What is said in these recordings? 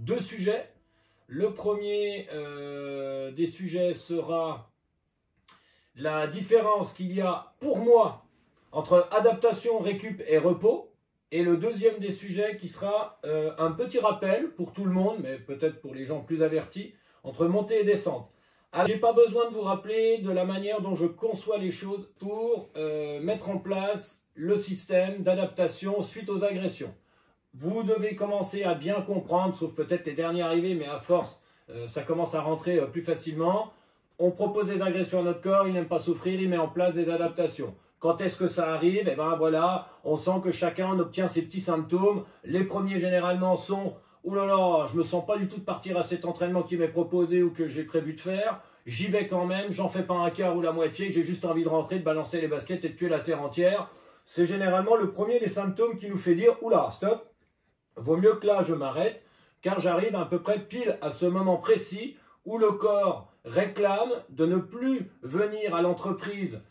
deux sujets. Le premier des sujets sera la différence qu'il y a pour moi entre adaptation, récup et repos. Et le deuxième des sujets qui sera un petit rappel pour tout le monde, mais peut-être pour les gens plus avertis, entre montée et descente. Je n'ai pas besoin de vous rappeler de la manière dont je conçois les choses pour mettre en place le système d'adaptation suite aux agressions. Vous devez commencer à bien comprendre, sauf peut-être les derniers arrivés, mais à force, ça commence à rentrer plus facilement. On propose des agressions à notre corps, il n'aime pas souffrir, il met en place des adaptations. Quand est-ce que ça arrive? Eh ben voilà, on sent que chacun obtient ses petits symptômes. Les premiers généralement sont « Ouh là là, je me sens pas du tout de partir à cet entraînement qui m'est proposé ou que j'ai prévu de faire. J'y vais quand même, j'en fais pas un quart ou la moitié, j'ai juste envie de rentrer, de balancer les baskets et de tuer la terre entière. » C'est généralement le premier des symptômes qui nous fait dire « Oula, stop, vaut mieux que là je m'arrête, car j'arrive à peu près pile à ce moment précis où le corps réclame de ne plus venir à l'entreprise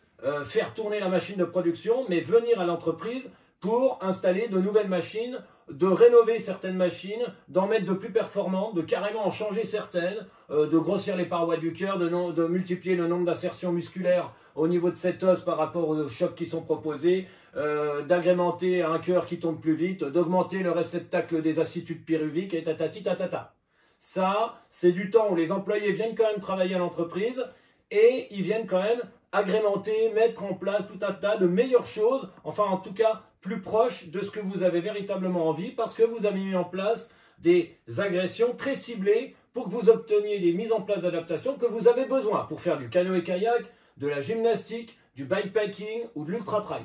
faire tourner la machine de production, mais venir à l'entreprise pour installer de nouvelles machines, de rénover certaines machines, d'en mettre de plus performantes, de carrément en changer certaines, de grossir les parois du cœur, de multiplier le nombre d'insertions musculaires au niveau de cet os par rapport aux chocs qui sont proposés, d'agrémenter un cœur qui tombe plus vite, d'augmenter le réceptacle des acides pyruviques et tatati tatata. Ça, c'est du temps où les employés viennent quand même travailler à l'entreprise et ils viennent quand même agrémenter, mettre en place tout un tas de meilleures choses, enfin en tout cas plus proches de ce que vous avez véritablement envie parce que vous avez mis en place des agressions très ciblées pour que vous obteniez des mises en place d'adaptation que vous avez besoin pour faire du canoë-kayak, de la gymnastique, du bikepacking ou de l'ultra-trail.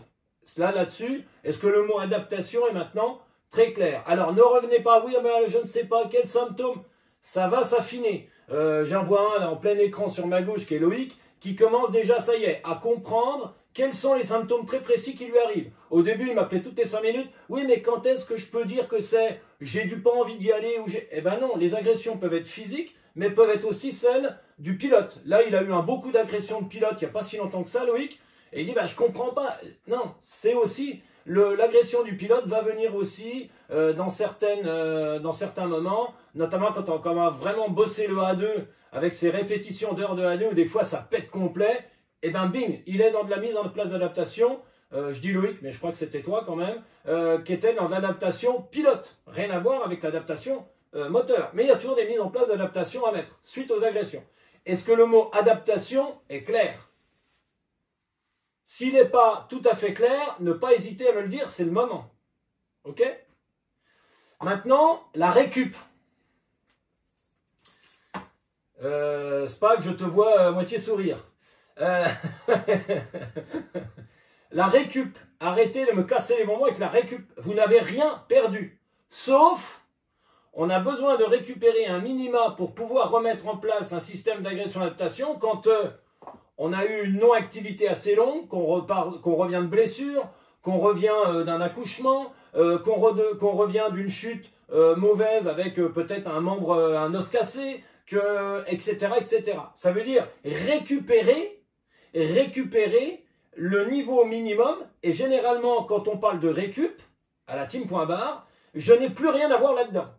Là-dessus, est-ce que le mot adaptation est maintenant très clair? Alors ne revenez pas, oui, mais je ne sais pas quels symptômes, ça va s'affiner. J'en vois un là, en plein écran sur ma gauche qui est Loïc, qui commence déjà, ça y est, à comprendre quels sont les symptômes très précis qui lui arrivent. Au début, il m'appelait toutes les 5 minutes. Oui, mais quand est-ce que je peux dire que c'est j'ai du pas envie d'y aller ou j'ai... Eh ben non, les agressions peuvent être physiques, mais peuvent être aussi celles du pilote. Là, il a eu beaucoup d'agressions de pilote il n'y a pas si longtemps que ça, Loïc. Et il dit, bah, je comprends pas. Non, c'est aussi... L'agression du pilote va venir aussi dans certains moments, notamment quand on commence à vraiment bosser le A2 avec ses répétitions d'heures de A2 où des fois ça pète complet, et ben bing, il est dans de la mise en place d'adaptation, je dis Loïc, mais je crois que c'était toi quand même, qui était dans l'adaptation pilote, rien à voir avec l'adaptation moteur. Mais il y a toujours des mises en place d'adaptation à mettre suite aux agressions. Est-ce que le mot adaptation est clair? S'il n'est pas tout à fait clair, ne pas hésiter à me le dire, c'est le moment. Ok? Maintenant, la récup. Spag, je te vois à moitié sourire. La récup. Arrêtez de me casser les bonbons avec la récup. Vous n'avez rien perdu. Sauf, on a besoin de récupérer un minima pour pouvoir remettre en place un système d'agression-adaptation quand... on a eu une non-activité assez longue, qu'on revient de blessure, qu'on revient d'un accouchement, qu'on revient d'une chute mauvaise avec peut-être un membre, un os cassé, etc., etc. Ça veut dire récupérer le niveau minimum. Et généralement, quand on parle de récup, à la team.bar, je n'ai plus rien à voir là-dedans.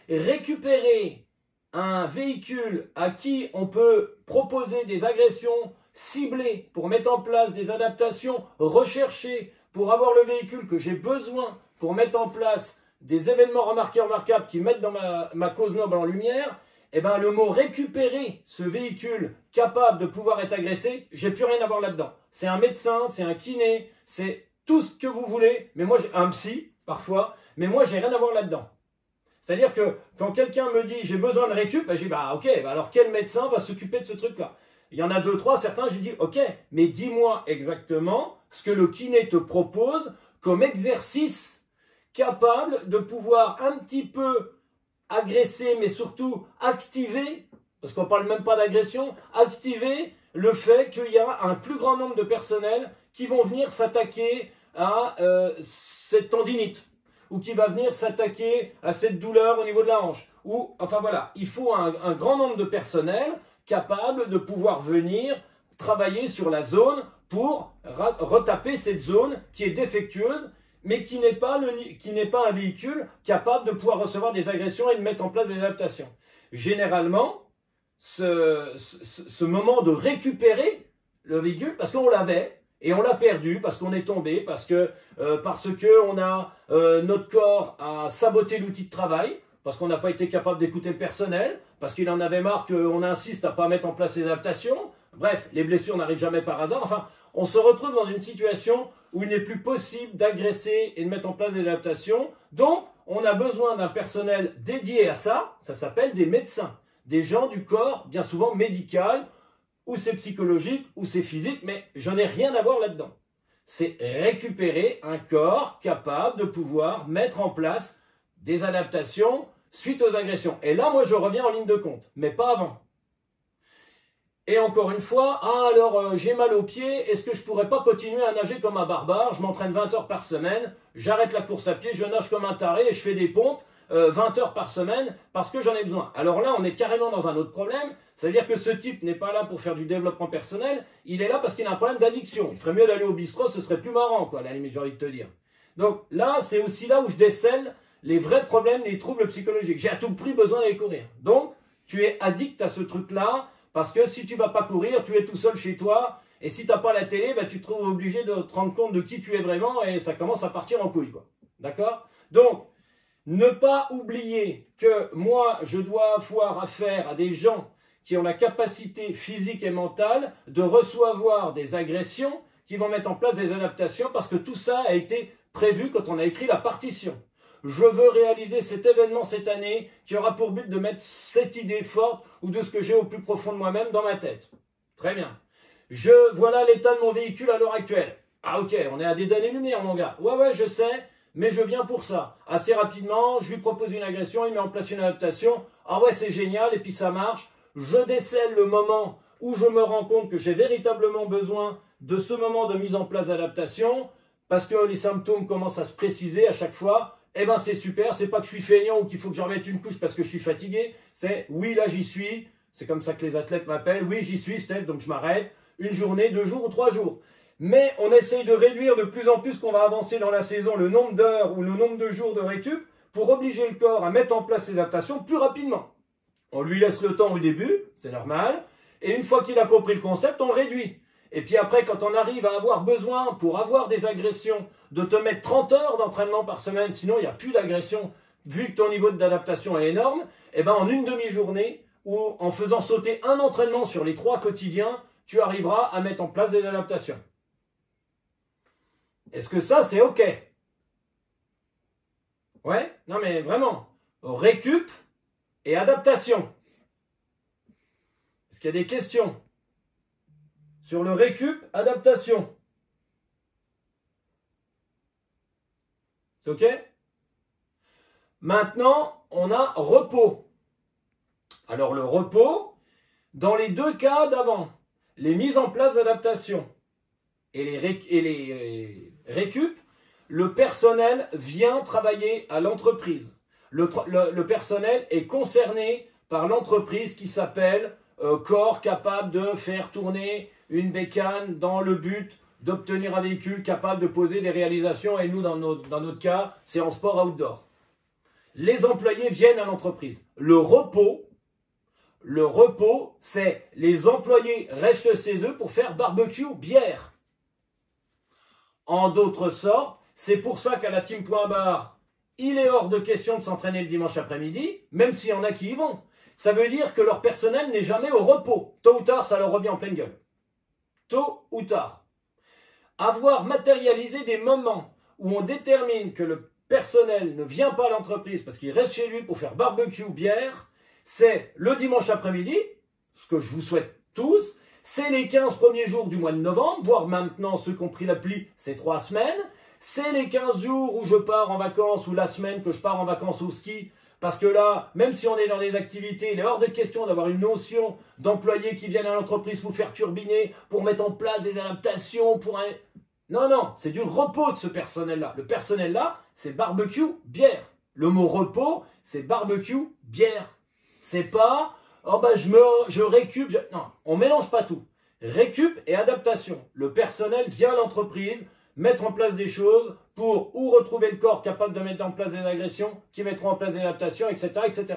Récupérer un véhicule à qui on peut proposer des agressions ciblées pour mettre en place des adaptations recherchées pour avoir le véhicule que j'ai besoin pour mettre en place des événements remarquables qui mettent dans ma cause noble en lumière, eh ben le mot récupérer ce véhicule capable de pouvoir être agressé, j'ai plus rien à voir là-dedans. C'est un médecin, c'est un kiné, c'est tout ce que vous voulez, mais moi j'ai un psy parfois, mais moi j'ai rien à voir là-dedans. C'est-à-dire que quand quelqu'un me dit j'ai besoin de récup, ben, je dis bah ok, bah alors quel médecin va s'occuper de ce truc-là? Il y en a 2, 3, certains, j'ai dit ok, mais dis-moi exactement ce que le kiné te propose comme exercice capable de pouvoir un petit peu agresser, mais surtout activer, parce qu'on ne parle même pas d'agression, activer le fait qu'il y a un plus grand nombre de personnels qui vont venir s'attaquer à cette tendinite, ou qui va venir s'attaquer à cette douleur au niveau de la hanche. Ou, enfin voilà, il faut un grand nombre de personnels capables de pouvoir venir travailler sur la zone pour retaper cette zone qui est défectueuse mais qui n'est pas un véhicule capable de pouvoir recevoir des agressions et de mettre en place des adaptations. Généralement, ce moment de récupérer le véhicule, parce qu'on l'avait, et on l'a perdu, parce qu'on est tombé, parce que on a notre corps a saboté l'outil de travail, parce qu'on n'a pas été capable d'écouter le personnel, parce qu'il en avait marre qu'on insiste à pas mettre en place les adaptations. Bref, les blessures n'arrivent jamais par hasard. Enfin, on se retrouve dans une situation où il n'est plus possible d'agresser et de mettre en place des adaptations. Donc, on a besoin d'un personnel dédié à ça. Ça s'appelle des médecins, des gens du corps, bien souvent médical, ou c'est psychologique, ou c'est physique, mais je n'ai rien à voir là-dedans. C'est récupérer un corps capable de pouvoir mettre en place des adaptations suite aux agressions. Et là, moi, je reviens en ligne de compte, mais pas avant. Et encore une fois, j'ai mal aux pieds, est-ce que je pourrais pas continuer à nager comme un barbare? Je m'entraîne 20 heures par semaine, j'arrête la course à pied, je nage comme un taré et je fais des pompes 20 heures par semaine parce que j'en ai besoin. Alors là, on est carrément dans un autre problème, c'est-à-dire que ce type n'est pas là pour faire du développement personnel, il est là parce qu'il a un problème d'addiction. Il ferait mieux d'aller au bistrot, ce serait plus marrant, quoi, à la limite, j'ai envie de te dire. Donc là, c'est aussi là où je décèle les vrais problèmes, les troubles psychologiques. J'ai à tout prix besoin d'aller courir. Donc, tu es addict à ce truc-là, parce que si tu vas pas courir, tu es tout seul chez toi, et si tu n'as pas la télé, tu te trouves obligé de te rendre compte de qui tu es vraiment, et ça commence à partir en couille, quoi. D'accord? Donc, ne pas oublier que moi, je dois avoir affaire à des gens qui ont la capacité physique et mentale de recevoir des agressions, qui vont mettre en place des adaptations, parce que tout ça a été prévu quand on a écrit la partition. Je veux réaliser cet événement cette année qui aura pour but de mettre cette idée forte ou de ce que j'ai au plus profond de moi-même dans ma tête. Très bien. Voilà l'état de mon véhicule à l'heure actuelle. Ah ok, on est à des années-lumière mon gars. Ouais, je sais, mais je viens pour ça. Assez rapidement, je lui propose une agression, il met en place une adaptation. Ah ouais, c'est génial, et puis ça marche. Je décèle le moment où je me rends compte que j'ai véritablement besoin de ce moment de mise en place d'adaptation, parce que les symptômes commencent à se préciser à chaque fois. Eh ben c'est super, c'est pas que je suis feignant ou qu'il faut que je remette une couche parce que je suis fatigué, c'est oui là j'y suis, c'est comme ça que les athlètes m'appellent, oui j'y suis Steph, donc je m'arrête, une journée, 2 jours ou 3 jours. Mais on essaye de réduire de plus en plus qu'on va avancer dans la saison le nombre d'heures ou le nombre de jours de récup pour obliger le corps à mettre en place ses adaptations plus rapidement. On lui laisse le temps au début, c'est normal, et une fois qu'il a compris le concept, on le réduit. Et puis après, quand on arrive à avoir besoin, pour avoir des agressions, de te mettre 30 heures d'entraînement par semaine, sinon il n'y a plus d'agression, vu que ton niveau d'adaptation est énorme, et ben en une demi-journée, ou en faisant sauter un entraînement sur les 3 quotidiens, tu arriveras à mettre en place des adaptations. Est-ce que ça, c'est OK? Ouais? Non mais vraiment, récup et adaptation. Est-ce qu'il y a des questions? Sur le récup, adaptation. C'est OK? Maintenant, on a repos. Alors le repos, dans les 2 cas d'avant, les mises en place d'adaptation et les récup, le personnel vient travailler à l'entreprise. Le personnel est concerné par l'entreprise qui s'appelle corps capable de faire tourner une bécane dans le but d'obtenir un véhicule capable de poser des réalisations, et nous, dans notre cas, c'est en sport outdoor. Les employés viennent à l'entreprise. Le repos, c'est les employés restent chez eux pour faire barbecue, bière. En d'autres sortes, c'est pour ça qu'à la Team Point Barre, il est hors de question de s'entraîner le dimanche après-midi, même s'il y en a qui y vont. Ça veut dire que leur personnel n'est jamais au repos. Tôt ou tard, ça leur revient en pleine gueule. Tôt ou tard. Avoir matérialisé des moments où on détermine que le personnel ne vient pas à l'entreprise parce qu'il reste chez lui pour faire barbecue ou bière, c'est le dimanche après-midi, ce que je vous souhaite tous, c'est les 15 premiers jours du mois de novembre, voire maintenant ceux qui ont pris l'appli, c'est 3 semaines, c'est les 15 jours où je pars en vacances ou la semaine que je pars en vacances au ski. Parce que là, même si on est dans des activités, il est hors de question d'avoir une notion d'employés qui viennent à l'entreprise pour faire turbiner, pour mettre en place des adaptations, Non, c'est du repos de ce personnel-là. Le personnel-là, c'est barbecue, bière. Le mot repos, c'est barbecue, bière. C'est pas, je récup. Non, on mélange pas tout. Récup et adaptation. Le personnel vient à l'entreprise mettre en place des choses pour ou retrouver le corps capable de mettre en place des agressions, qui mettront en place des adaptations, etc., etc.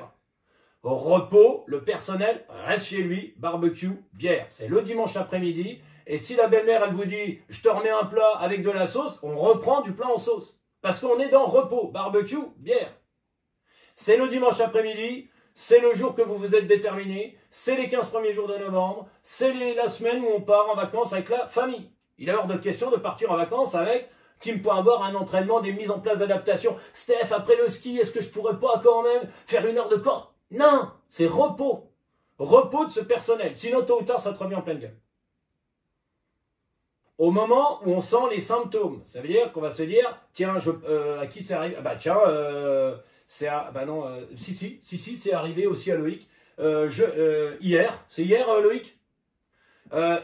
Au repos, le personnel reste chez lui, barbecue, bière. C'est le dimanche après-midi. Et si la belle-mère, elle vous dit, je te remets un plat avec de la sauce, on reprend du plat en sauce. Parce qu'on est dans repos, barbecue, bière. C'est le dimanche après-midi, c'est le jour que vous vous êtes déterminé, c'est les 15 premiers jours de novembre, c'est la semaine où on part en vacances avec la famille. Il est hors de question de partir en vacances avec Team.bord, un entraînement, des mises en place d'adaptation. Steph, après le ski, est-ce que je pourrais pas quand même faire 1 heure de corde? Non, c'est repos. Repos de ce personnel. Sinon, tôt ou tard, ça te revient en pleine gueule. Au moment où on sent les symptômes, ça veut dire qu'on va se dire, tiens, à qui c'est arrivé? Ah bah tiens, bah non, si, c'est arrivé aussi à Loïc. Hier, c'est hier Loïc.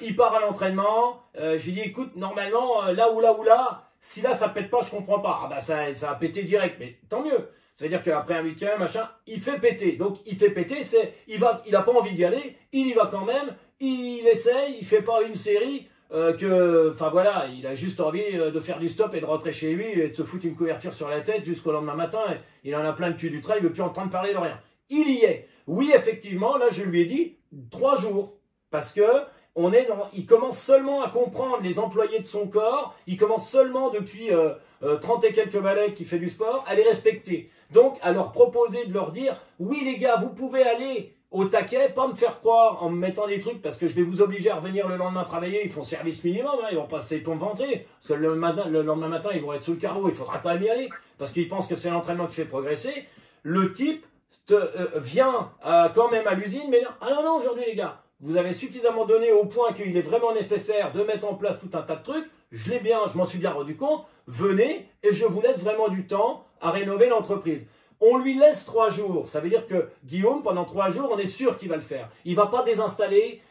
Il part à l'entraînement. Je lui dis, écoute, normalement, là, si là ça pète pas, je comprends pas. Ah bah ça a pété direct, mais tant mieux. Ça veut dire qu'après un week-end, machin, il fait péter. Donc il fait péter, il a pas envie d'y aller, il y va quand même, il essaye, il fait pas une série. Enfin voilà, il a juste envie de faire du stop et de rentrer chez lui et de se foutre une couverture sur la tête jusqu'au lendemain matin. Il en a plein le cul du train, il veut plus entendre parler de rien. Il y est. Oui, effectivement, là je lui ai dit 3 jours. Parce que il commence seulement à comprendre les employés de son corps, il commence seulement depuis 30 et quelques balais qui fait du sport à les respecter. Donc à leur proposer de leur dire, oui les gars, vous pouvez aller au taquet, pas me faire croire en me mettant des trucs parce que je vais vous obliger à revenir le lendemain travailler, ils font service minimum, hein, ils vont passer les plombs ventrés, parce que le lendemain matin ils vont être sous le carreau, il faudra quand même y aller, parce qu'ils pensent que c'est l'entraînement qui fait progresser. Le type vient quand même à l'usine, mais non, aujourd'hui les gars, vous avez suffisamment donné au point qu'il est vraiment nécessaire de mettre en place tout un tas de trucs, je m'en suis bien rendu compte, venez et je vous laisse vraiment du temps à rénover l'entreprise. On lui laisse 3 jours. Ça veut dire que Guillaume, pendant 3 jours, on est sûr qu'il va le faire. Il va pas désinstaller,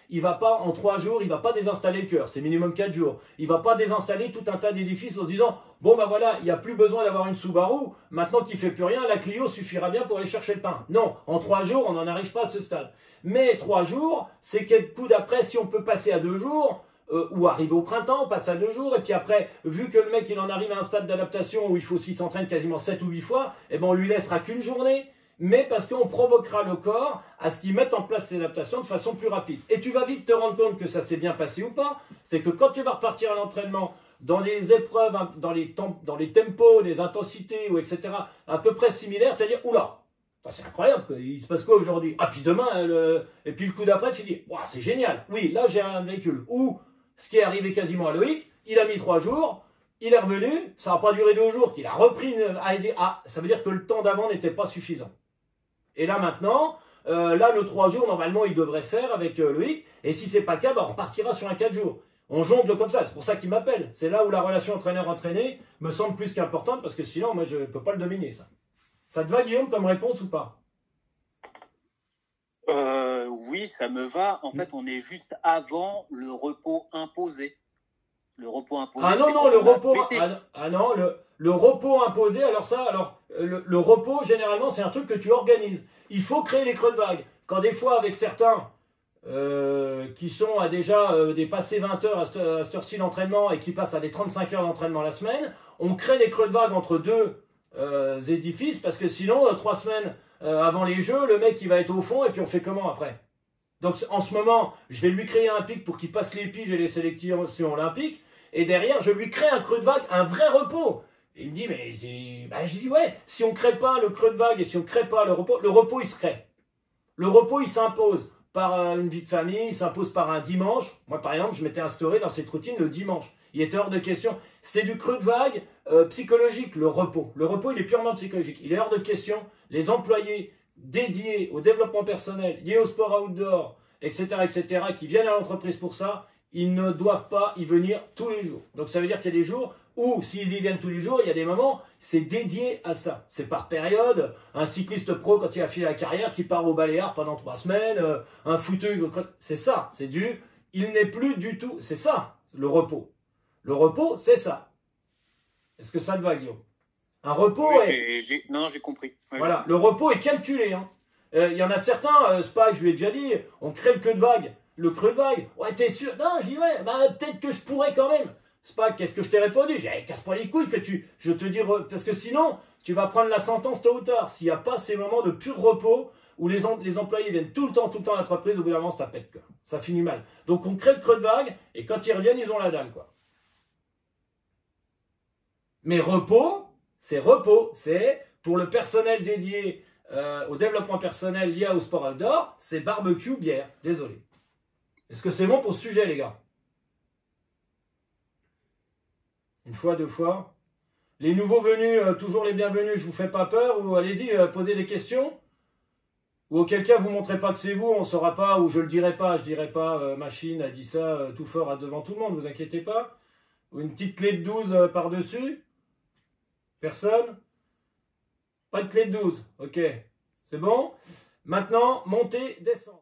en 3 jours, il va pas désinstaller le cœur. C'est minimum 4 jours. Il va pas désinstaller tout un tas d'édifices en se disant, bon ben voilà, il n'y a plus besoin d'avoir une Subaru. Maintenant qu'il fait plus rien, la Clio suffira bien pour aller chercher le pain. Non, en 3 jours, on n'en arrive pas à ce stade. Mais 3 jours, c'est quelques coups d'après, si on peut passer à 2 jours, ou arriver au printemps, on passe à 2 jours, et puis après, vu que le mec il en arrive à un stade d'adaptation où il faut s'il s'entraîne quasiment 7 ou 8 fois, eh ben on lui laissera qu'une journée, mais parce qu'on provoquera le corps à ce qu'il mette en place ses adaptations de façon plus rapide. Et tu vas vite te rendre compte que ça s'est bien passé ou pas, c'est que quand tu vas repartir à l'entraînement, dans des épreuves, dans les tempos, les intensités, ou etc., à peu près similaires, tu vas dire, oula, c'est incroyable, il se passe quoi aujourd'hui? Ah, puis demain, et puis le coup d'après, tu dis, wow, c'est génial, oui, là j'ai un véhicule, ou ce qui est arrivé quasiment à Loïc, il a mis 3 jours, il est revenu, ça n'a pas duré 2 jours, qu'il a repris ça veut dire que le temps d'avant n'était pas suffisant. Et là maintenant, là le 3 jours, normalement il devrait faire avec Loïc, et si c'est pas le cas, on repartira sur un 4 jours. On jongle comme ça, c'est pour ça qu'il m'appelle. C'est là où la relation entraîneur-entraîné me semble plus qu'importante, parce que sinon, moi je ne peux pas le dominer ça. Ça te va Guillaume comme réponse ou pas? Oui, ça me va. En fait, on est juste avant le repos imposé. Le repos imposé. Ah non, le repos. Non, le repos imposé, le repos, généralement, c'est un truc que tu organises. Il faut créer les creux de vague. Quand des fois, avec certains qui sont à déjà dépassé 20 heures à cette heure-ci d'entraînement et qui passent à des 35 heures d'entraînement la semaine, on crée des creux de vague entre 2 édifices parce que sinon, 3 semaines avant les jeux, le mec il va être au fond et puis on fait comment après? Donc en ce moment, je vais lui créer un pic pour qu'il passe les piges et les sélections olympiques, et derrière je lui crée un creux de vague, un vrai repos. Et il me dit, mais je dis ouais, si on crée pas le creux de vague et si on crée pas le repos il se crée. Le repos il s'impose par une vie de famille, il s'impose par un dimanche. Moi par exemple, je m'étais instauré dans cette routine le dimanche. Il était hors de question. C'est du creux de vague psychologique, le repos. Le repos, il est purement psychologique. Il est hors de question. Les employés dédiés au développement personnel, liés au sport outdoor, etc., qui viennent à l'entreprise pour ça, ils ne doivent pas y venir tous les jours. Donc ça veut dire qu'il y a des jours où, s'ils y viennent tous les jours, il y a des moments, c'est dédié à ça. C'est par période. Un cycliste pro, quand il a fini la carrière, qui part au Baléares pendant 3 semaines, un footeux, c'est ça. Il n'est plus du tout, c'est ça, le repos. Le repos, c'est ça. Est-ce que ça te va, Guillaume? Un repos Non, j'ai compris. Ouais, voilà, le repos est calculé. Hein. Il y en a certains, Spike, je lui ai déjà dit, on crée le creux de vague. Le creux de vague, ouais, t'es sûr? Non, je dis ouais, peut-être que je pourrais quand même. Spack, qu'est-ce que je t'ai répondu? J'ai dit, casse pas les couilles je te dis, parce que sinon, tu vas prendre la sentence tôt ou tard. S'il n'y a pas ces moments de pur repos où les employés viennent tout le temps à l'entreprise, au bout d'un moment, ça pète, quoi. Ça finit mal. Donc, on crée le creux de vague et quand ils reviennent, ils ont la dalle, quoi. Mais repos, c'est pour le personnel dédié au développement personnel lié au sport outdoor, c'est barbecue, bière. Désolé. Est-ce que c'est bon pour ce sujet, les gars? Une fois, deux fois. Les nouveaux venus, toujours les bienvenus, je vous fais pas peur, ou allez-y, posez des questions. Ou auquel cas, vous montrez pas que c'est vous, on saura pas, ou je le dirai pas, machine a dit ça tout fort devant tout le monde, vous inquiétez pas. Ou une petite clé de 12 par-dessus. Personne? Pas de clé de 12, ok. C'est bon? Maintenant, montez, descendre.